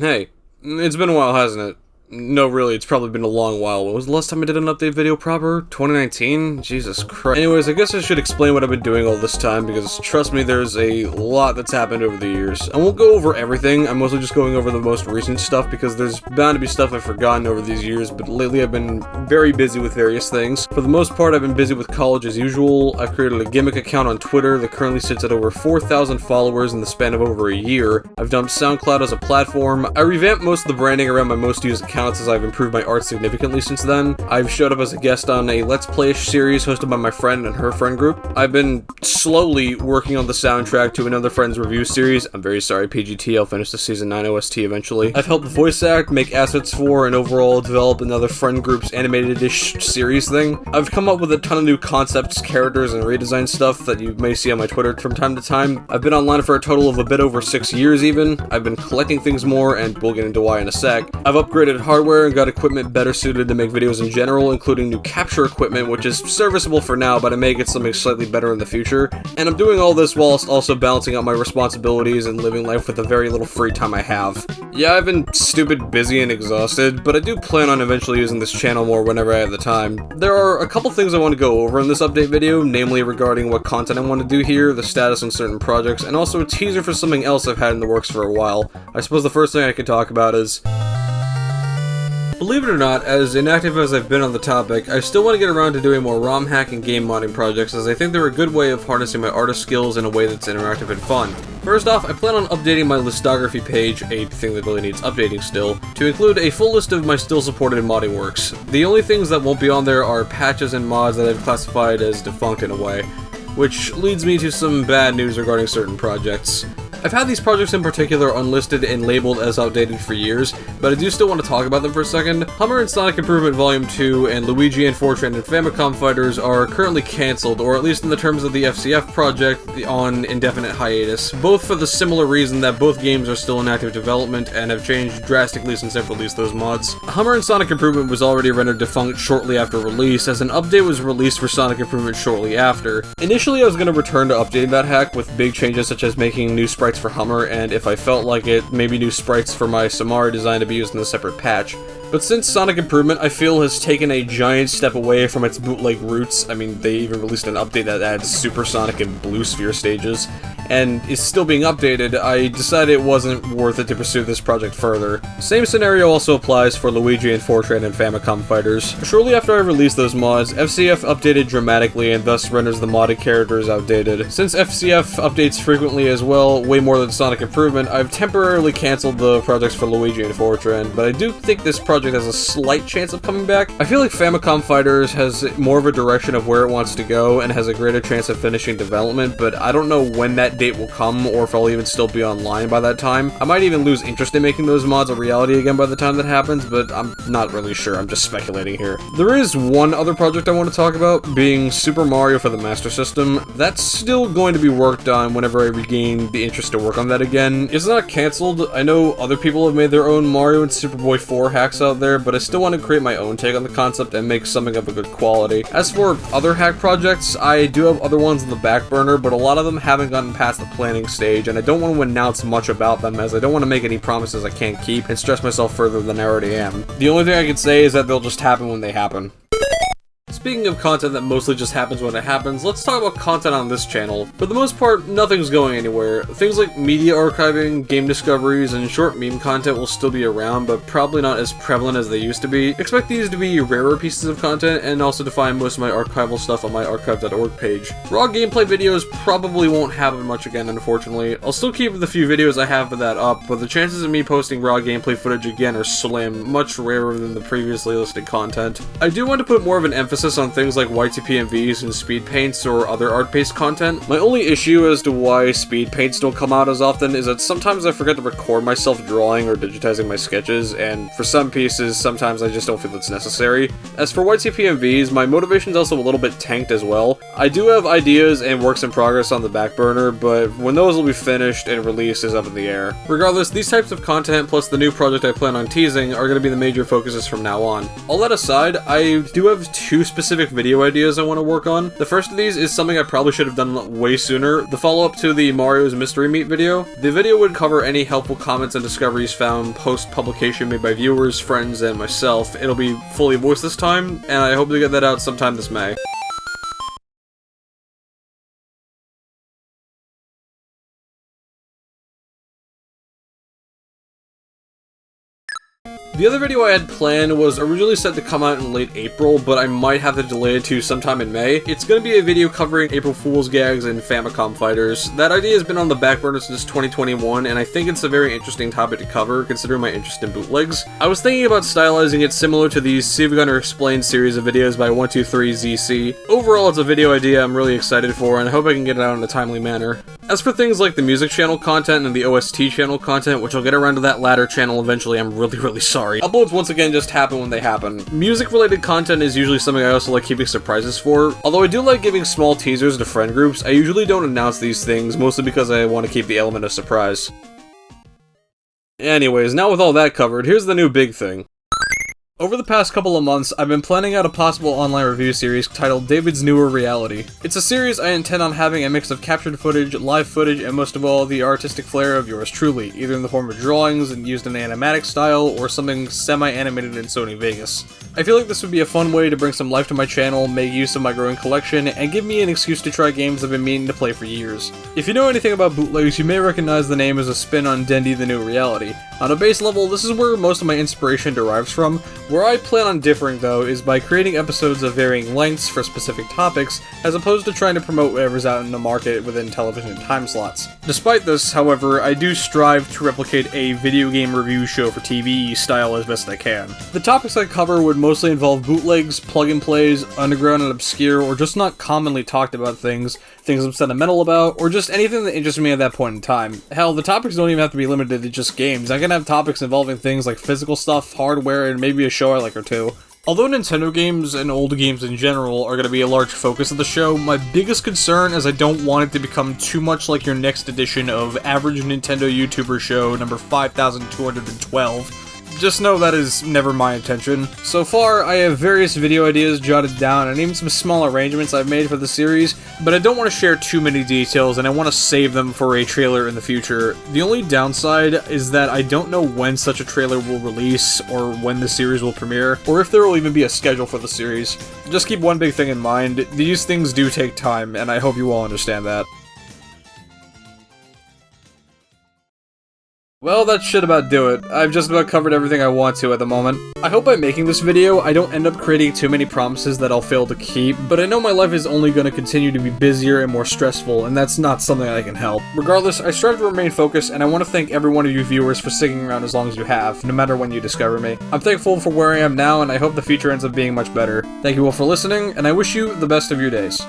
Hey, it's been a while, hasn't it? No, really, it's probably been a long while. When was the last time I did an update video proper? 2019? Jesus Christ. Anyways, I guess I should explain what I've been doing all this time, because trust me, there's a lot that's happened over the years. I won't go over everything, I'm mostly just going over the most recent stuff, because there's bound to be stuff I've forgotten over these years, but lately I've been very busy with various things. For the most part, I've been busy with college as usual. I've created a gimmick account on Twitter that currently sits at over 4,000 followers in the span of over a year. I've dumped SoundCloud as a platform. I revamped most of the branding around my most used accounts as I've improved my art significantly since then. I've showed up as a guest on a Let's Play-ish series hosted by my friend and her friend group. I've been slowly working on the soundtrack to another friend's review series. I'm very sorry, PGT, I'll finish the Season 9 OST eventually. I've helped voice act, make assets for, and overall develop another friend group's animated-ish series thing. I've come up with a ton of new concepts, characters, and redesign stuff that you may see on my Twitter from time to time. I've been online for a total of a bit over 6 years even. I've been collecting things more, and we'll get into why in a sec. I've upgraded hardware and got equipment better suited to make videos in general, including new capture equipment, which is serviceable for now, but I may get something slightly better in the future. And I'm doing all this whilst also balancing out my responsibilities and living life with the very little free time I have. Yeah, I've been stupid busy and exhausted, but I do plan on eventually using this channel more whenever I have the time. There are a couple things I want to go over in this update video, namely regarding what content I want to do here, the status on certain projects, and also a teaser for something else I've had in the works for a while. I suppose the first thing I could talk about is... Believe it or not, as inactive as I've been on the topic, I still want to get around to doing more ROM hack and game modding projects, as I think they're a good way of harnessing my artist skills in a way that's interactive and fun. First off, I plan on updating my listography page, a thing that really needs updating still, to include a full list of my still supported modding works. The only things that won't be on there are patches and mods that I've classified as defunct in a way, which leads me to some bad news regarding certain projects. I've had these projects in particular unlisted and labeled as outdated for years, but I do still want to talk about them for a second. Hummer and Sonic Improvement Volume 2 and Luigi and Fortran and Famicom Fighters are currently cancelled, or at least in the terms of the FCF project, on indefinite hiatus, both for the similar reason that both games are still in active development and have changed drastically since I've released those mods. Hummer and Sonic Improvement was already rendered defunct shortly after release, as an update was released for Sonic Improvement shortly after. Initially I was going to return to updating that hack with big changes such as making new sprites for Hummer, and if I felt like it, maybe new sprites for my Samara design to be used in a separate patch. But since Sonic Improvement, I feel, has taken a giant step away from its bootleg roots, I mean, they even released an update that adds Super Sonic and Blue Sphere stages, and is still being updated, I decided it wasn't worth it to pursue this project further. Same scenario also applies for Luigi and Fortran and Famicom Fighters. Shortly after I released those mods, FCF updated dramatically and thus renders the modded characters outdated. Since FCF updates frequently as well, way more than Sonic Improvement, I've temporarily cancelled the projects for Luigi and Fortran, but I do think this project has a slight chance of coming back. I feel like Famicom Fighters has more of a direction of where it wants to go and has a greater chance of finishing development, but I don't know when that date will come or if I'll even still be online by that time. I might even lose interest in making those mods a reality again by the time that happens, but I'm not really sure, I'm just speculating here. There is one other project I want to talk about, being Super Mario for the Master System. That's still going to be worked on whenever I regain the interest to work on that again. It's not cancelled. I know other people have made their own Mario and Superboy 4 hacks out there, but I still want to create my own take on the concept and make something of a good quality. As for other hack projects, I do have other ones on the back burner, but a lot of them haven't gotten past the planning stage, and I don't want to announce much about them as I don't want to make any promises I can't keep and stress myself further than I already am. The only thing I can say is that they'll just happen when they happen. Speaking of content that mostly just happens when it happens, let's talk about content on this channel. For the most part, nothing's going anywhere. Things like media archiving, game discoveries, and short meme content will still be around, but probably not as prevalent as they used to be. Expect these to be rarer pieces of content, and also to find most of my archival stuff on my archive.org page. Raw gameplay videos probably won't happen much again, unfortunately. I'll still keep the few videos I have of that up, but the chances of me posting raw gameplay footage again are slim, much rarer than the previously listed content. I do want to put more of an emphasis on things like YTPMVs and speed paints or other art-based content. My only issue as to why speed paints don't come out as often is that sometimes I forget to record myself drawing or digitizing my sketches, and for some pieces, sometimes I just don't feel it's necessary. As for YTPMVs, my motivation's also a little bit tanked as well. I do have ideas and works in progress on the back burner, but when those will be finished and released is up in the air. Regardless, these types of content plus the new project I plan on teasing are going to be the major focuses from now on. All that aside, I do have two specific specific video ideas I want to work on. The first of these is something I probably should have done way sooner, the follow-up to the Mario's Mystery Meat video. The video would cover any helpful comments and discoveries found post-publication made by viewers, friends, and myself. It'll be fully voiced this time, and I hope to get that out sometime this May. The other video I had planned was originally set to come out in late April, but I might have to delay it to sometime in May. It's going to be a video covering April Fool's gags and Famicom fighters. That idea has been on the back burner since 2021, and I think it's a very interesting topic to cover, considering my interest in bootlegs. I was thinking about stylizing it similar to the Steve Gunner Explained series of videos by 123ZC. Overall, it's a video idea I'm really excited for, and I hope I can get it out in a timely manner. As for things like the music channel content and the OST channel content, which I'll get around to that latter channel eventually, I'm really sorry. Uploads once again just happen when they happen. Music-related content is usually something I also like keeping surprises for. Although I do like giving small teasers to friend groups, I usually don't announce these things, mostly because I want to keep the element of surprise. Anyways, now with all that covered, here's the new big thing. Over the past couple of months, I've been planning out a possible online review series titled David's Newer Reality. It's a series I intend on having a mix of captured footage, live footage, and most of all, the artistic flair of yours truly, either in the form of drawings and used in an animatic style, or something semi-animated in Sony Vegas. I feel like this would be a fun way to bring some life to my channel, make use of my growing collection, and give me an excuse to try games I've been meaning to play for years. If you know anything about bootlegs, you may recognize the name as a spin on Dendy the New Reality. On a base level, this is where most of my inspiration derives from. Where I plan on differing, though, is by creating episodes of varying lengths for specific topics, as opposed to trying to promote whatever's out in the market within television time slots. Despite this, however, I do strive to replicate a video game review show for TV style as best I can. The topics I cover would mostly involve bootlegs, plug-and-plays, underground and obscure, or just not commonly talked about things I'm sentimental about, or just anything that interests me at that point in time. Hell, the topics don't even have to be limited to just games. I can have topics involving things like physical stuff, hardware, and maybe a show I like or two. Although Nintendo games and old games in general are going to be a large focus of the show, my biggest concern is I don't want it to become too much like your next edition of Average Nintendo YouTuber Show number 5212. Just know that is never my intention. So far, I have various video ideas jotted down and even some small arrangements I've made for the series, but I don't want to share too many details and I want to save them for a trailer in the future. The only downside is that I don't know when such a trailer will release, or when the series will premiere, or if there will even be a schedule for the series. Just keep one big thing in mind, these things do take time, and I hope you all understand that. Well, that should about do it. I've just about covered everything I want to at the moment. I hope by making this video, I don't end up creating too many promises that I'll fail to keep, but I know my life is only going to continue to be busier and more stressful, and that's not something I can help. Regardless, I strive to remain focused, and I want to thank every one of you viewers for sticking around as long as you have, no matter when you discover me. I'm thankful for where I am now, and I hope the future ends up being much better. Thank you all for listening, and I wish you the best of your days.